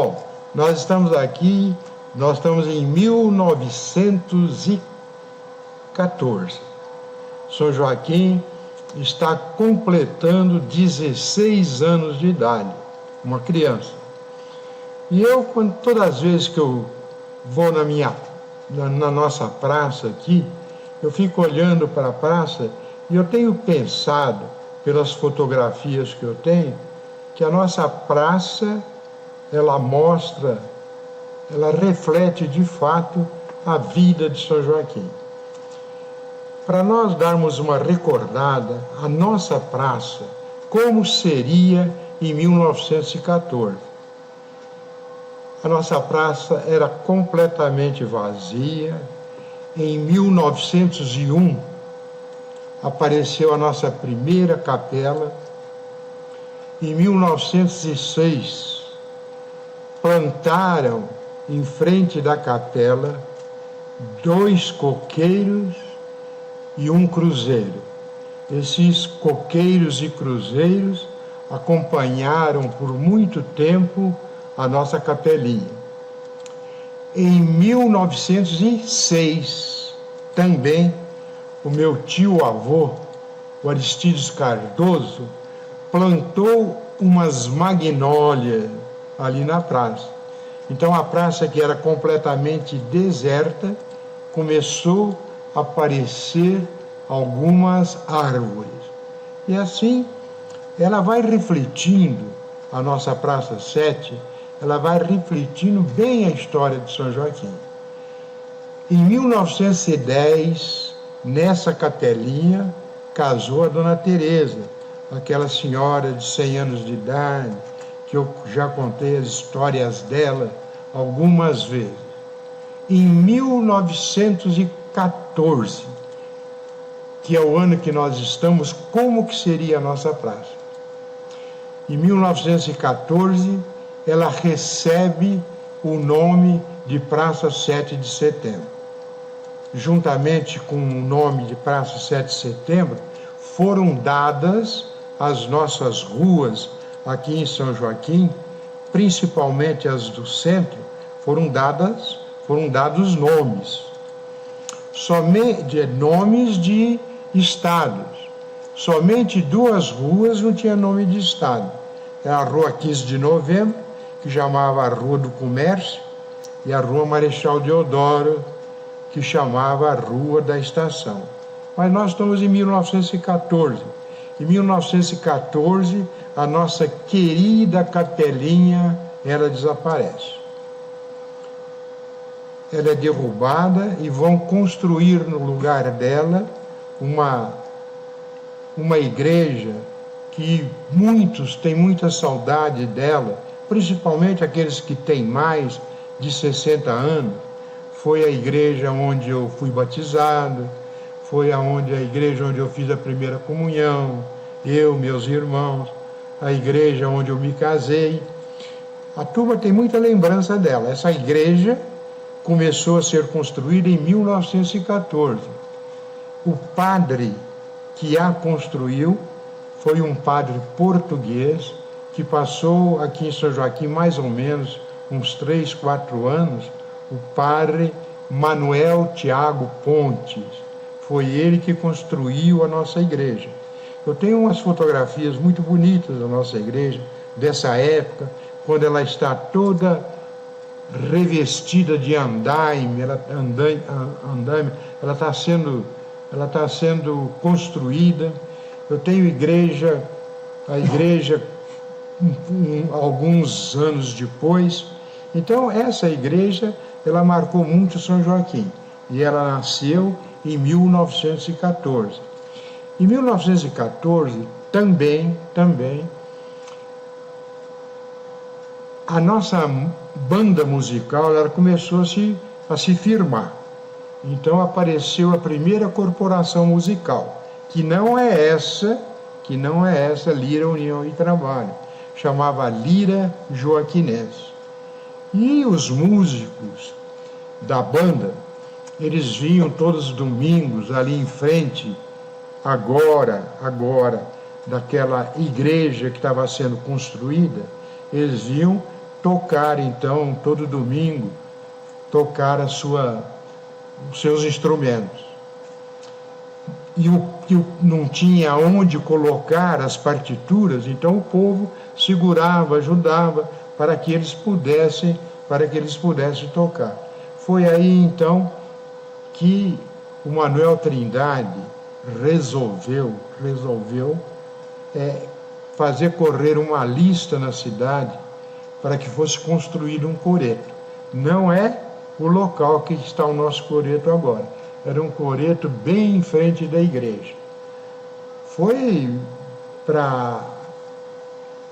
Bom, nós estamos em 1914. São Joaquim está completando 16 anos de idade, uma criança. E eu, todas as vezes que eu vou na nossa praça aqui, eu fico olhando para a praça e eu tenho pensado, pelas fotografias que eu tenho, que a nossa praça, ela reflete de fato a vida de São Joaquim. Para nós darmos uma recordada, a nossa praça, como seria em 1914. A nossa praça era completamente vazia. Em 1901, apareceu a nossa primeira capela. Em 1906, plantaram em frente da capela 2 coqueiros e um cruzeiro. Esses coqueiros e cruzeiros acompanharam por muito tempo a nossa capelinha. Em 1906, também, o meu tio-avô, o Aristides Cardoso, plantou umas magnólias ali na praça. Então a praça, que era completamente deserta, começou a aparecer algumas árvores. E assim, ela vai refletindo, a nossa Praça 7, ela vai refletindo bem a história de São Joaquim. Em 1910, nessa capelinha, casou a Dona Teresa, aquela senhora de 100 anos de idade, que eu já contei as histórias dela algumas vezes. Em 1914, que é o ano que nós estamos, como que seria a nossa praça? Em 1914, ela recebe o nome de Praça 7 de Setembro. Juntamente com o nome de Praça 7 de Setembro, foram dadas as nossas ruas aqui em São Joaquim, principalmente as do centro, foram dados nomes. Somente nomes de estados. Somente 2 ruas não tinha nome de estado. Era a Rua 15 de Novembro, que chamava a Rua do Comércio, e a Rua Marechal Deodoro, que chamava a Rua da Estação. Mas nós estamos em 1914. Em 1914, a nossa querida capelinha, ela desaparece. Ela é derrubada e vão construir no lugar dela uma igreja que muitos têm muita saudade dela, principalmente aqueles que têm mais de 60 anos. Foi a igreja onde eu fui batizado, foi a igreja onde eu fiz a primeira comunhão, eu, meus irmãos, a igreja onde eu me casei. A turma tem muita lembrança dela. Essa igreja começou a ser construída em 1914. O padre que a construiu foi um padre português que passou aqui em São Joaquim mais ou menos uns 3, 4 anos, o padre Manuel Tiago Pontes. Foi ele que construiu a nossa igreja. Eu tenho umas fotografias muito bonitas da nossa igreja, dessa época, quando ela está toda revestida de andaime, ela está sendo construída. Eu tenho a igreja alguns anos depois. Então, essa igreja, ela marcou muito São Joaquim, e ela nasceu em 1914. Em 1914, também, a nossa banda musical, ela começou a se firmar. Então apareceu a primeira corporação musical, que não é essa Lira União e Trabalho, chamava Lira Joaquinense. E os músicos da banda, eles vinham todos os domingos ali em frente, agora, daquela igreja que estava sendo construída, eles vinham tocar, então, todo domingo, tocar os seus instrumentos. E não tinha onde colocar as partituras, então o povo segurava, ajudava para que eles pudessem tocar. Foi aí então que o Manuel Trindade resolveu fazer correr uma lista na cidade para que fosse construído um coreto. Não é o local que está o nosso coreto agora. Era um coreto bem em frente da igreja. Foi para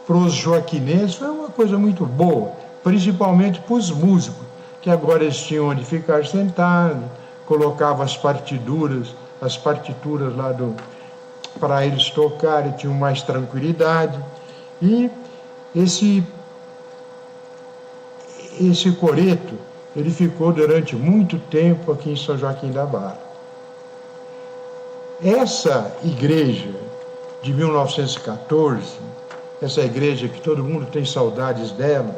os joaquinenses, foi uma coisa muito boa, principalmente para os músicos, que agora eles tinham onde ficar sentados, colocavam as partituras lá para eles tocarem, tinham mais tranquilidade. E esse coreto, ele ficou durante muito tempo aqui em São Joaquim da Barra. Essa igreja de 1914, essa igreja que todo mundo tem saudades dela,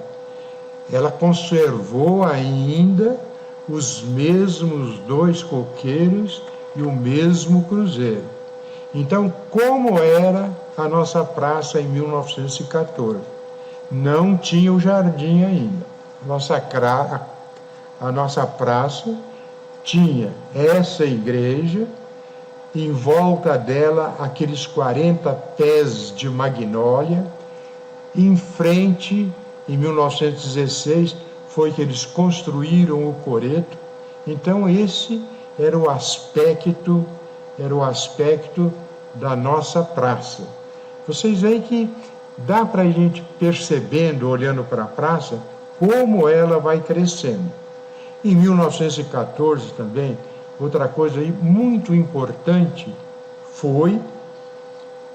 ela conservou ainda os mesmos 2 coqueiros e o mesmo cruzeiro. Então, como era a nossa praça em 1914? Não tinha o jardim ainda. A nossa praça tinha essa igreja, em volta dela aqueles 40 pés de magnólia, em frente, em 1916, foi que eles construíram o coreto. Então esse era o aspecto da nossa praça. Vocês veem que dá para a gente percebendo, olhando para a praça, como ela vai crescendo. Em 1914 também, outra coisa aí muito importante foi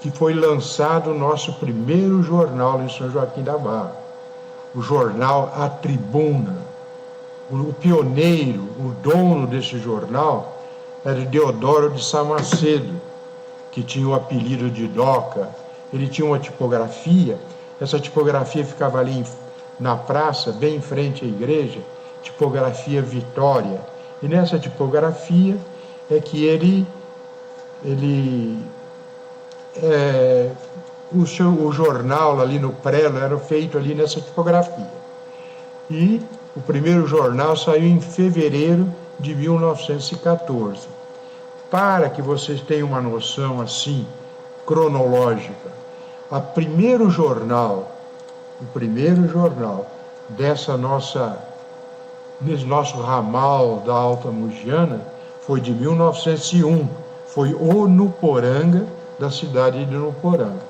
que foi lançado o nosso primeiro jornal em São Joaquim da Barra, o jornal A Tribuna. O pioneiro, o dono desse jornal, era Deodoro de Samacedo, que tinha o apelido de Doca. Ele tinha uma tipografia, essa tipografia ficava ali na praça, bem em frente à igreja, tipografia Vitória. E nessa tipografia é que o jornal ali no prelo era feito ali nessa tipografia. E o primeiro jornal saiu em fevereiro de 1914. Para que vocês tenham uma noção assim, cronológica, o primeiro jornal desse nosso ramal da Alta Mugiana foi de 1901, foi o Nuporanga, da cidade de Nuporanga.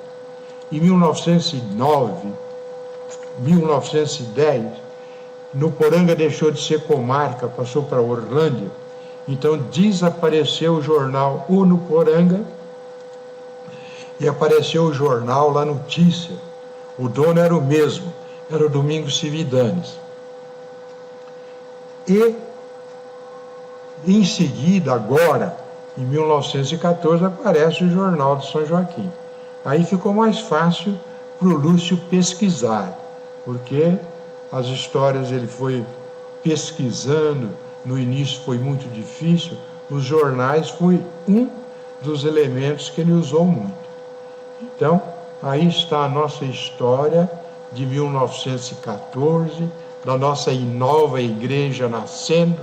Em 1910, Nuporanga deixou de ser comarca, passou para Orlândia, então desapareceu o jornal O Nuporanga e apareceu o jornal La Notícia. O dono era o mesmo, era o Domingos Cividanes. E, em seguida, agora, em 1914, aparece o Jornal de São Joaquim. Aí ficou mais fácil para o Lúcio pesquisar, porque as histórias ele foi pesquisando, no início foi muito difícil, os jornais foi um dos elementos que ele usou muito. Então, aí está a nossa história de 1914, da nossa nova igreja nascendo,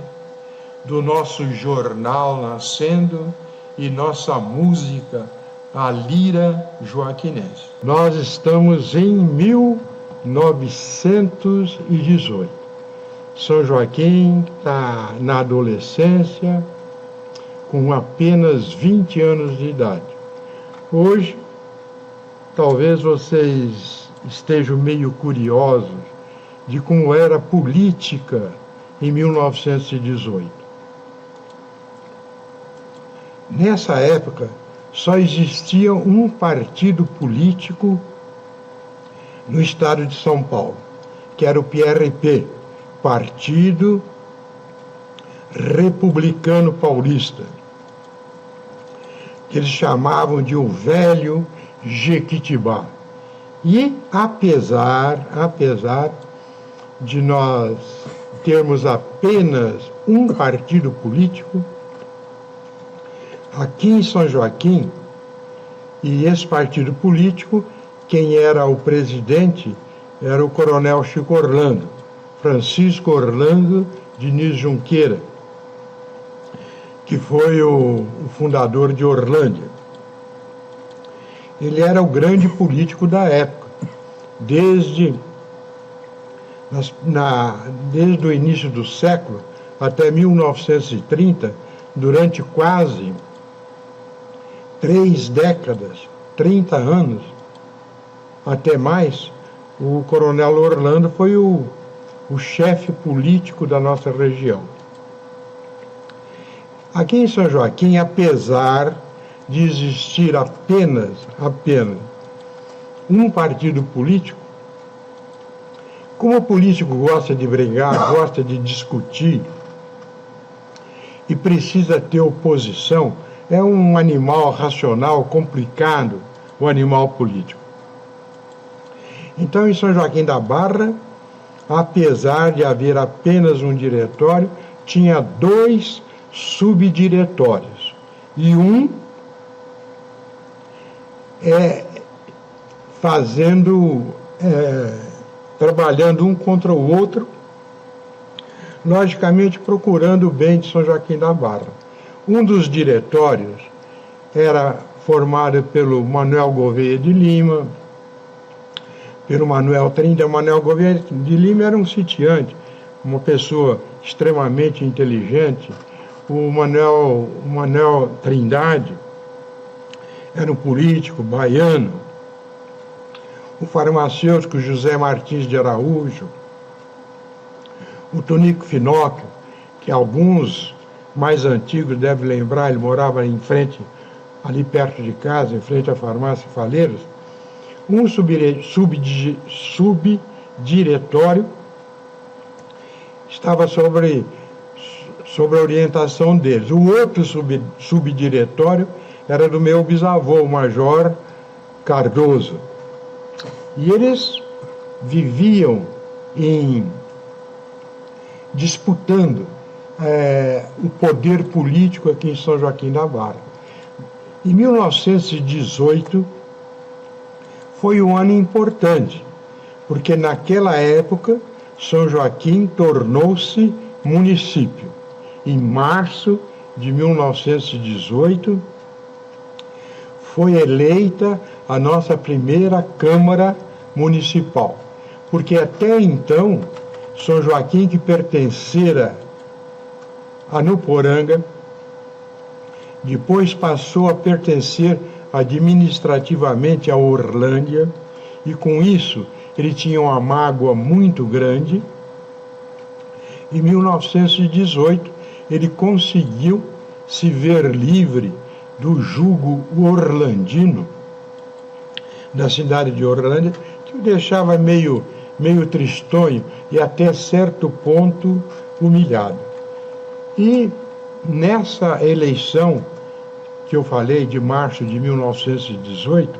do nosso jornal nascendo e nossa música, a lira joaquinense. Nós estamos em 1918. São Joaquim está na adolescência, com apenas 20 anos de idade. Hoje, talvez vocês estejam meio curiosos de como era a política em 1918. Nessa época, só existia um partido político no estado de São Paulo, que era o PRP, Partido Republicano Paulista, que eles chamavam de o Velho Jequitibá. E, apesar de nós termos apenas um partido político, aqui em São Joaquim, e esse partido político, quem era o presidente era o coronel Chico Orlando, Francisco Orlando Diniz Junqueira, que foi o fundador de Orlândia. Ele era o grande político da época, desde o início do século até 1930, durante quase 3 décadas, 30 anos, até mais, o coronel Orlando foi o chefe político da nossa região. Aqui em São Joaquim, apesar de existir apenas um partido político, como o político gosta de brigar, gosta de discutir e precisa ter oposição, é um animal racional complicado, o animal político. Então, em São Joaquim da Barra, apesar de haver apenas um diretório, tinha 2 subdiretórios e um trabalhando um contra o outro, logicamente procurando o bem de São Joaquim da Barra. Um dos diretórios era formado pelo Manuel Gouveia de Lima, pelo Manuel Trindade. Manuel Gouveia de Lima era um sitiante, uma pessoa extremamente inteligente. O Manuel Trindade era um político baiano. O farmacêutico José Martins de Araújo, o Tonico Finóquio, que alguns mais antigos devem lembrar, ele morava em frente, ali perto de casa, em frente à farmácia Faleiros. Um subdiretório estava sobre a orientação deles. O outro subdiretório era do meu bisavô, o Major Cardoso. E eles viviam disputando o poder político aqui em São Joaquim da Barra. Em 1918 foi um ano importante, porque naquela época São Joaquim tornou-se município. Em março de 1918 foi eleita a nossa primeira Câmara Municipal, porque até então São Joaquim, que pertencera a Nuporanga, depois passou a pertencer administrativamente a Orlândia, e com isso ele tinha uma mágoa muito grande. Em 1918 ele conseguiu se ver livre do jugo orlandino da cidade de Orlândia, que o deixava meio tristonho e até certo ponto humilhado. E nessa eleição que eu falei, de março de 1918,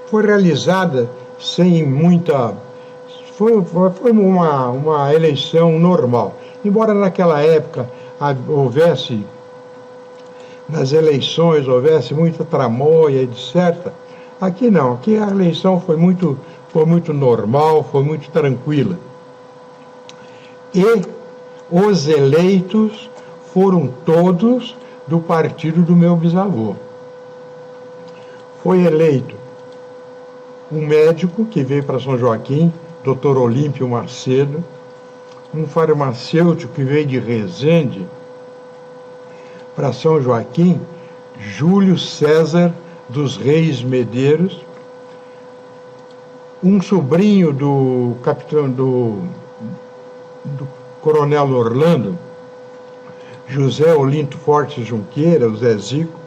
foi realizada sem muita... Foi uma eleição normal. Embora naquela época nas eleições houvesse muita tramóia, etc., aqui não. Aqui a eleição foi muito normal, foi muito tranquila. E os eleitos foram todos do partido do meu bisavô. Foi eleito um médico que veio para São Joaquim, Dr. Olímpio Macedo, um farmacêutico que veio de Resende para São Joaquim, Júlio César dos Reis Medeiros, um sobrinho do coronel Orlando, José Olinto Fortes Junqueira, o Zé Zico,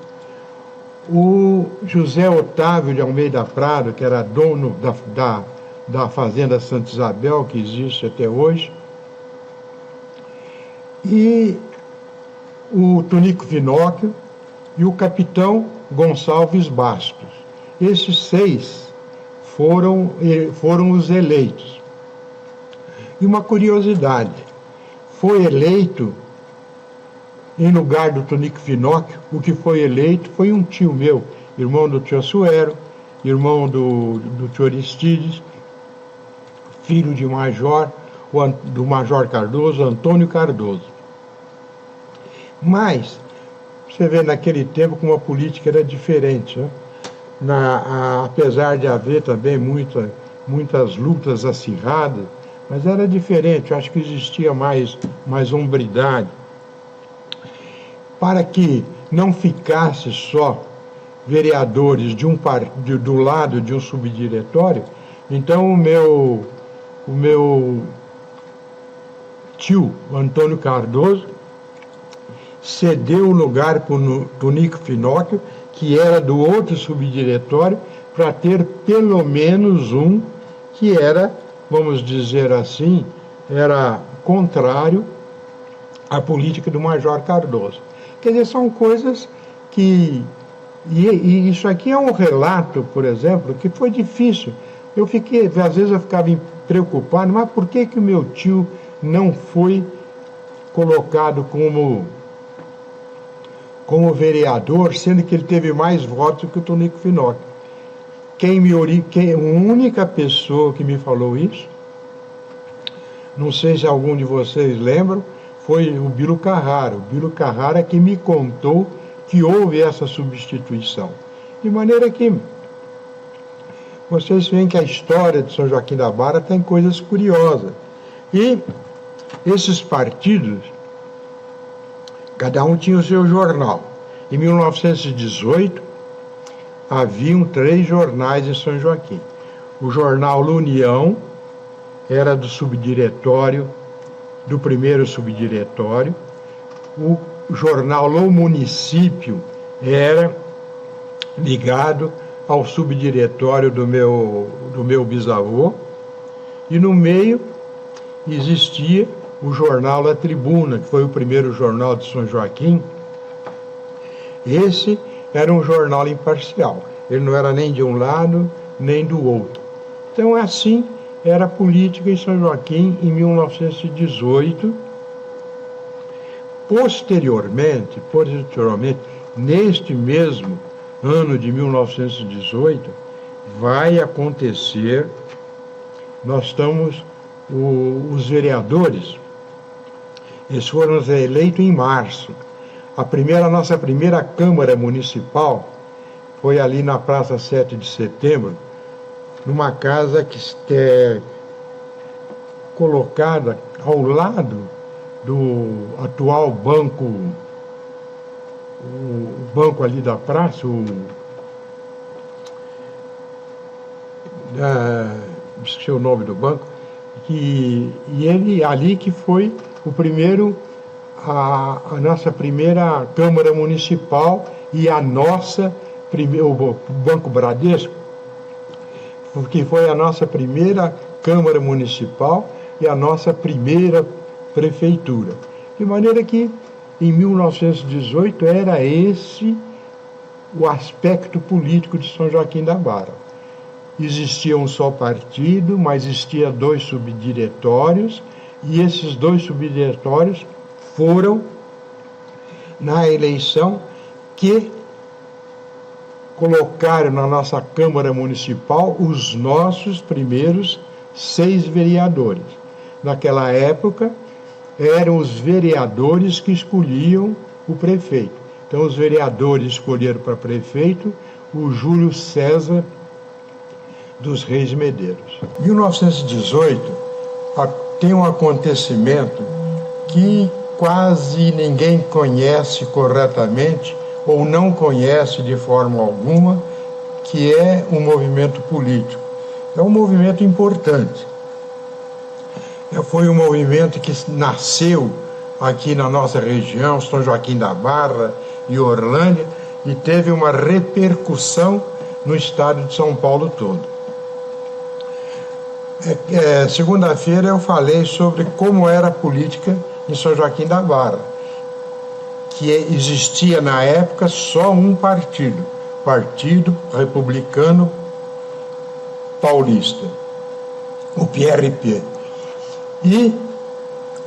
o José Otávio de Almeida Prado, que era dono da Fazenda Santa Isabel, que existe até hoje, e o Tonico Finóquio e o capitão Gonçalves Bastos. Esses 6 foram os eleitos. E uma curiosidade, foi eleito, em lugar do Tonico Finocchio, o que foi eleito foi um tio meu, irmão do tio Assuero, irmão do tio Aristides, filho de major, do Major Cardoso, Antônio Cardoso. Mas, você vê naquele tempo como a política era diferente, né? Apesar de haver também muitas lutas acirradas, mas era diferente, eu acho que existia mais hombridade. Para que não ficasse só vereadores do lado de um subdiretório, então o meu tio, Antônio Cardoso, cedeu o lugar para o Tonico Finocchio, que era do outro subdiretório, para ter pelo menos um que era, vamos dizer assim, era contrário à política do Major Cardoso. Quer dizer, são coisas que... E isso aqui é um relato, por exemplo, que foi difícil. Às vezes eu ficava preocupado, mas por que o meu tio não foi colocado como vereador, sendo que ele teve mais votos que o Tonico Finocchio? A única pessoa que me falou isso, não sei se algum de vocês lembram, foi o Bilo Carrara. O Bilo Carrara que me contou que houve essa substituição. De maneira que vocês veem que a história de São Joaquim da Barra tem coisas curiosas. E esses partidos, cada um tinha o seu jornal. Em 1918, haviam 3 jornais em São Joaquim. O jornal La União era do primeiro subdiretório. O jornal La Município era ligado ao subdiretório do meu bisavô. E no meio existia o jornal La Tribuna, que foi o primeiro jornal de São Joaquim. Esse era um jornal imparcial. Ele não era nem de um lado, nem do outro. Então, assim era a política em São Joaquim em 1918. Posteriormente, neste mesmo ano de 1918, vai acontecer, nós estamos, os vereadores, eles foram eleitos em março. A nossa primeira Câmara Municipal foi ali na Praça 7 de Setembro, numa casa que é colocada ao lado do atual banco, o banco ali da praça, esqueci o nome do banco, e ele ali que foi a nossa primeira Câmara Municipal e o Banco Bradesco, que foi a nossa primeira Câmara Municipal e a nossa primeira prefeitura. De maneira que, em 1918, era esse o aspecto político de São Joaquim da Barra. Existia um só partido, mas existia 2 subdiretórios, e esses 2 subdiretórios foram na eleição que colocaram na nossa Câmara Municipal os nossos primeiros 6 vereadores. Naquela época, eram os vereadores que escolhiam o prefeito. Então, os vereadores escolheram para prefeito o Júlio César dos Reis Medeiros. Em 1918, tem um acontecimento que quase ninguém conhece corretamente ou não conhece de forma alguma, que é um movimento político. É um movimento importante. Foi um movimento que nasceu aqui na nossa região, São Joaquim da Barra e Orlândia, e teve uma repercussão no estado de São Paulo todo. Segunda-feira eu falei sobre como era a política em São Joaquim da Barra, que existia na época só um partido, Partido Republicano Paulista, o PRP. E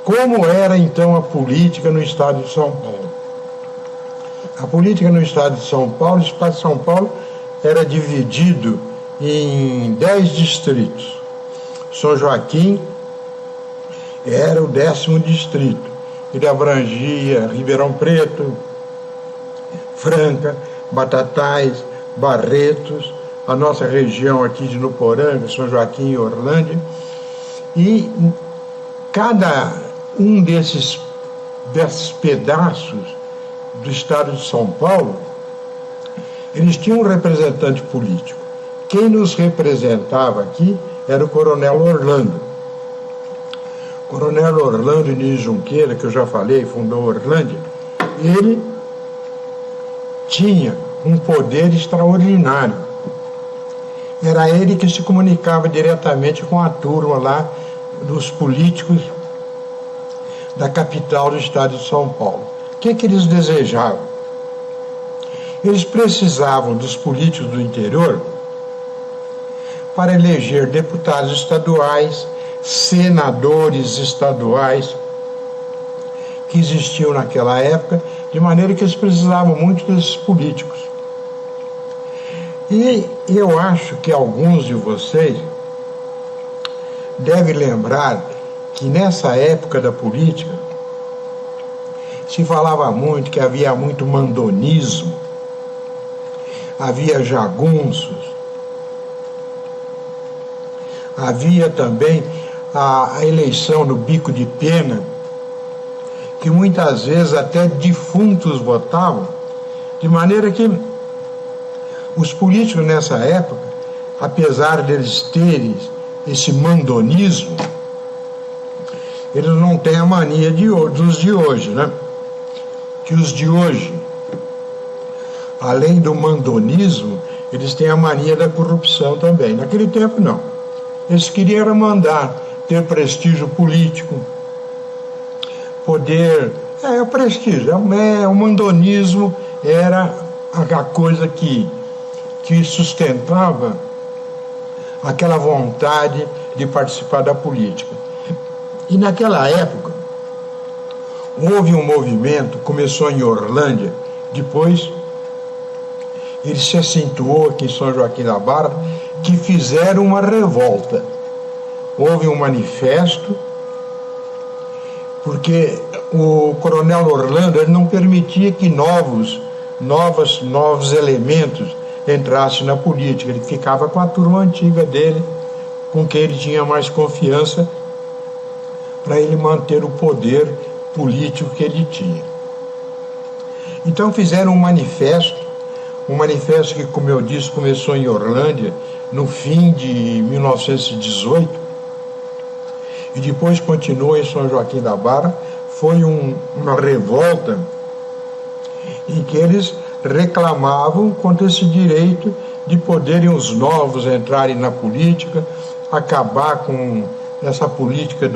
como era então a política no estado de São Paulo? A política no estado de São Paulo, o estado de São Paulo era dividido em 10 distritos. São Joaquim era o 10º distrito. Ele abrangia Ribeirão Preto, Franca, Batatais, Barretos, a nossa região aqui de Nuporanga, São Joaquim e Orlândia. E cada um desses pedaços do estado de São Paulo, eles tinham um representante político. Quem nos representava aqui era o Coronel Orlando. Coronel Orlando Diniz Junqueira, que eu já falei, fundou Orlândia, ele tinha um poder extraordinário. Era ele que se comunicava diretamente com a turma lá dos políticos da capital do estado de São Paulo. O que eles desejavam? Eles precisavam dos políticos do interior para eleger deputados estaduais, senadores estaduais que existiam naquela época, de maneira que eles precisavam muito desses políticos. E eu acho que alguns de vocês devem lembrar que nessa época da política se falava muito que havia muito mandonismo, havia jagunços, havia também a eleição no bico de pena, que muitas vezes até defuntos votavam, de maneira que os políticos nessa época, apesar deles terem esse mandonismo, eles não têm a mania dos de hoje, né? Que os de hoje, além do mandonismo, eles têm a mania da corrupção também. Naquele tempo, não. Eles queriam mandar, ter prestígio político, poder... o prestígio, o mandonismo era a coisa que sustentava aquela vontade de participar da política. E naquela época, houve um movimento, começou em Orlândia, depois ele se acentuou aqui em São Joaquim da Barra, que fizeram uma revolta. Houve um manifesto, porque o Coronel Orlando ele não permitia que novos elementos entrassem na política. Ele ficava com a turma antiga dele, com quem ele tinha mais confiança, para ele manter o poder político que ele tinha. Então fizeram um manifesto que, como eu disse, começou em Orlândia no fim de 1918 e depois continuou em São Joaquim da Barra. Foi uma revolta em que eles reclamavam contra esse direito de poderem os novos entrarem na política, acabar com essa política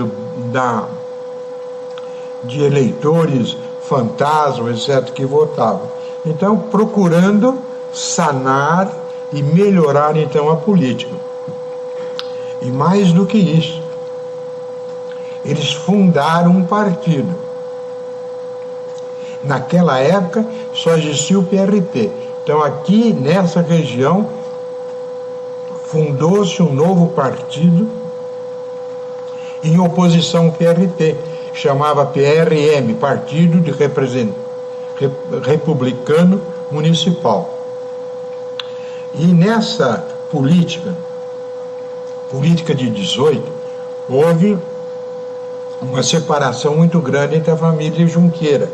de eleitores fantasmas, etc., que votavam. Então, procurando sanar e melhorar, então, a política. E mais do que isso, eles fundaram um partido. Naquela época, só existia o PRT. Então, aqui, nessa região, fundou-se um novo partido em oposição ao PRT, chamava PRM, Partido de Republicano Municipal. E nessa política de 18, houve uma separação muito grande entre a família Junqueira.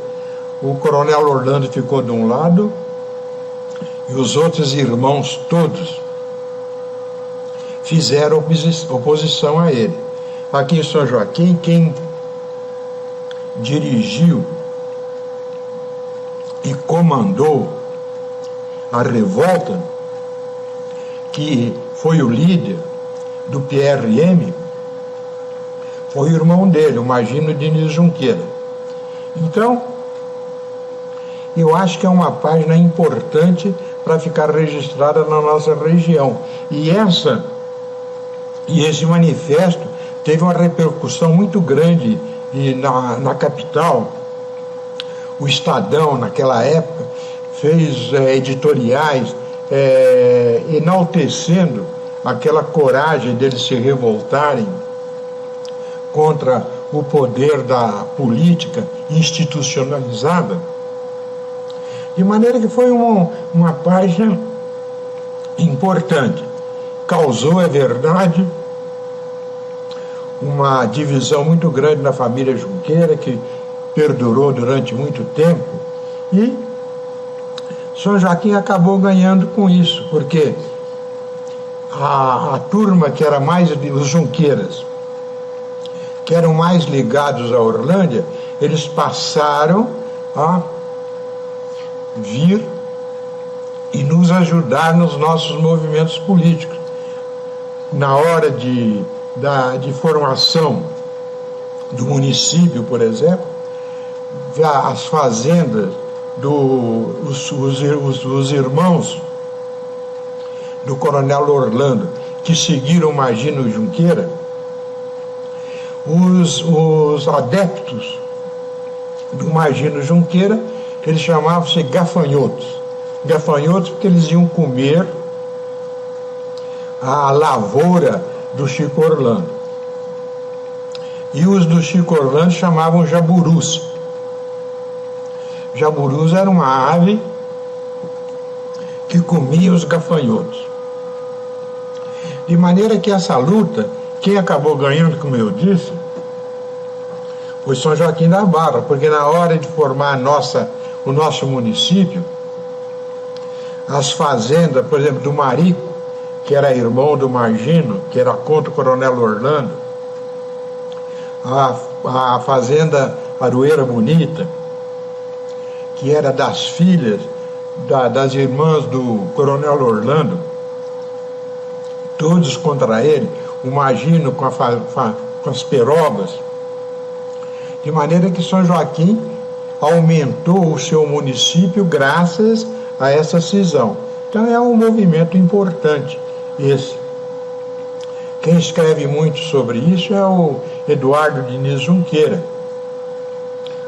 O Coronel Orlando ficou de um lado e os outros irmãos todos fizeram oposição a ele. Aqui em São Joaquim, quem dirigiu e comandou a revolta, que foi o líder do PRM, foi o irmão dele, o Magino Diniz Junqueira. Então, eu acho que é uma página importante para ficar registrada na nossa região. E esse manifesto teve uma repercussão muito grande e na capital. O Estadão, naquela época, fez editoriais enaltecendo aquela coragem deles se revoltarem contra o poder da política institucionalizada, de maneira que foi uma página importante. Causou, é verdade, uma divisão muito grande na família Junqueira, que perdurou durante muito tempo, e São Joaquim acabou ganhando com isso, porque a turma que era mais, os Junqueiras, que eram mais ligados à Orlândia, eles passaram a vir e nos ajudar nos nossos movimentos políticos. Na hora de formação do município, por exemplo, as fazendas os irmãos do Coronel Orlando, que seguiram Magino Junqueira, os adeptos do Magino Junqueira, eles chamavam-se gafanhotos. Gafanhotos porque eles iam comer a lavoura do Chico Orlando. E os do Chico Orlando chamavam jaburus. Jaburus era uma ave que comia os gafanhotos. De maneira que essa luta, quem acabou ganhando, como eu disse, foi São Joaquim da Barra, porque na hora de formar o nosso município, as fazendas, por exemplo, do Marico, que era irmão do Magino, que era contra o Coronel Orlando, a fazenda Aroeira Bonita, que era das filhas das irmãs do Coronel Orlando, todos contra ele, o Magino com as perobas, de maneira que São Joaquim aumentou o seu município graças a essa cisão. Então é um movimento importante esse. Quem escreve muito sobre isso é o Eduardo Diniz Junqueira,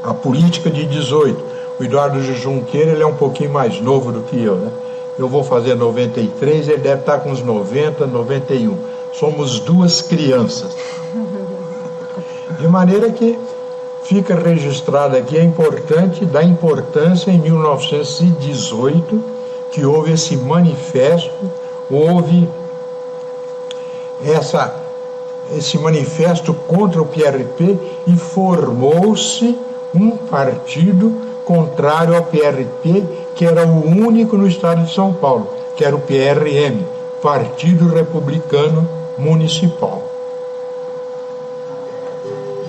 A Política de 18. O Eduardo Junqueira, ele é um pouquinho mais novo do que eu, né? Eu vou fazer 93, ele deve estar com uns 90, 91. Somos duas crianças. De maneira que fica registrado aqui da importância em 1918, que houve esse manifesto, houve esse manifesto contra o PRP e formou-se um partido contrário ao PRP, que era o único no estado de São Paulo, que era o PRM, Partido Republicano Municipal.